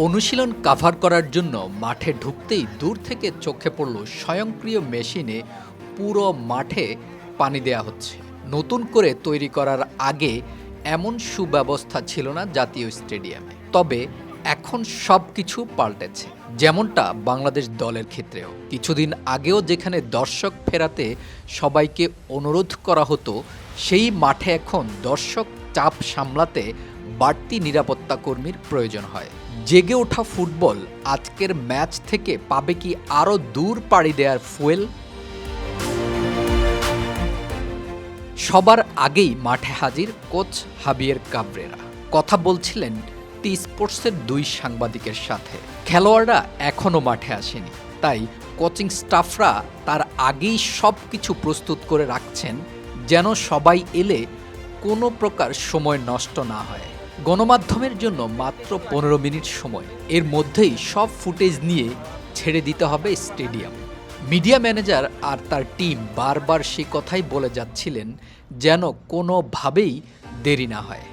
অনুশীলন কাভার করার জন্য মাঠে ঢুকতেই দূর থেকে চোখে পড়ল স্বয়ংক্রিয় মেশিনে পুরো মাঠে পানি দেয়া হচ্ছে। নতুন করে তৈরি করার আগে এমন সুব্যবস্থা ছিল না জাতীয় স্টেডিয়ামে। তবে এখন সবকিছু পাল্টেছে, যেমনটা বাংলাদেশ দলের ক্ষেত্রেও। কিছুদিন আগেও যেখানে দর্শক ফেরাতে সবাইকে অনুরোধ করা হতো, সেই মাঠে এখন দর্শক চাপ সামলাতে বাড়তি নিরাপত্তা কর্মীর প্রয়োজন হয়। জেগে ওঠা ফুটবল আজকের ম্যাচ থেকে পাবে কি আরও দূর পাড়ি দেওয়ার ফুয়েল? সবার আগেই মাঠে হাজির কোচ হাবিয়ের কাবরেরা। কথা বলছিলেন টি স্পোর্টসের 2 সাংবাদিকের সাথে। খেলোয়াড়রা এখনও মাঠে আসেনি, তাই কোচিং স্টাফরা তার আগেই সব কিছু প্রস্তুত করে রাখছেন যেন সবাই এলে কোনো প্রকার সময় নষ্ট না হয়। গণমাধ্যমের জন্য মাত্র 15 মিনিট সময়, এর মধ্যেই সব ফুটেজ নিয়ে ছেড়ে দিতে হবে স্টেডিয়াম। মিডিয়া ম্যানেজার আর তার টিম বারবার সে কথাই বলে যাচ্ছিলেন যেন কোনোভাবেই দেরি না হয়।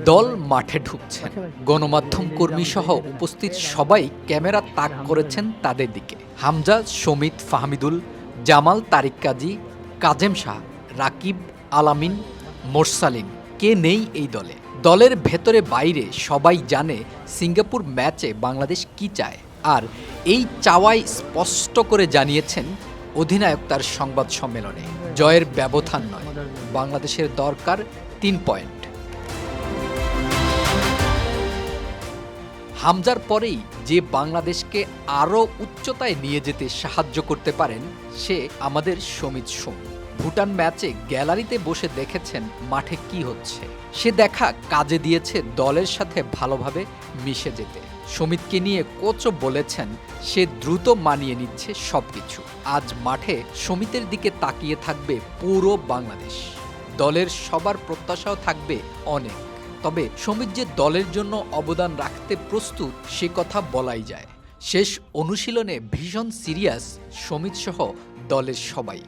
দল মাঠে ঢুকছেন, গণমাধ্যম কর্মী সহ উপস্থিত সবাই ক্যামেরা তাক করেছেন তাদের দিকে। হামজা, সমিত, ফাহমিদুল, জামাল, তারিক কাজী, কাজেম শাহ, রাকিব, আলামিন, মোরসালিন, কে নেই এই দলে? দলের ভেতরে বাইরে সবাই জানে সিঙ্গাপুর ম্যাচে বাংলাদেশ কি চায়, আর এই চাওয়াই স্পষ্ট করে জানিয়েছেন অধিনায়ক তার সংবাদ সম্মেলনে। জয়ের ব্যবধান নয়, বাংলাদেশের দরকার 3 পয়েন্ট। হামজার পরেই যে বাংলাদেশকে আরও উচ্চতায় নিয়ে যেতে সাহায্য করতে পারেন সে আমাদের সমিত সোম। ভুটান ম্যাচে গ্যালারিতে বসে দেখেছেন মাঠে কি হচ্ছে। সে দেখা কাজে দিয়েছে দলের সাথে ভালোভাবে মিশে যেতে। সমিতকে নিয়ে কোচও বলেছেন সে দ্রুত মানিয়ে নিচ্ছে সবকিছু। আজ মাঠে সমিতের দিকে তাকিয়ে থাকবে পুরো বাংলাদেশ। দলের সবার প্রত্যাশাও থাকবে অনেক। তবে সমিত যে দলের জন্য অবদান রাখতে প্রস্তুত সে কথা বলাই যায়। শেষ অনুশীলনে ভীষণ সিরিয়াস সমিত সহ দলের সবাই।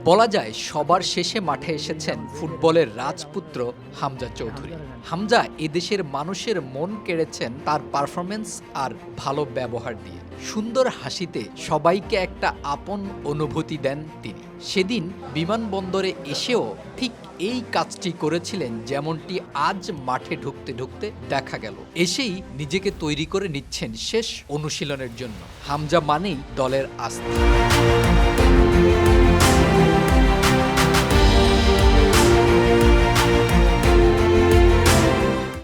বলা যায় সবার শেষে মাঠে এসেছেন ফুটবলের রাজপুত্র হামজা চৌধুরী। হামজা এদেশের মানুষের মন কেড়েছেন তার পারফরমেন্স আর ভালো ব্যবহার দিয়ে। সুন্দর হাসিতে সবাইকে একটা আপন অনুভূতি দেন তিনি। সেদিন বিমানবন্দরে এসেও ঠিক এই কাজটি করেছিলেন, যেমনটি আজ মাঠে ঢুকতে ঢুকতে দেখা গেল। এসেই নিজেকে তৈরি করে নিচ্ছেন শেষ অনুশীলনের জন্য। হামজা মানেই দলের আস্থা।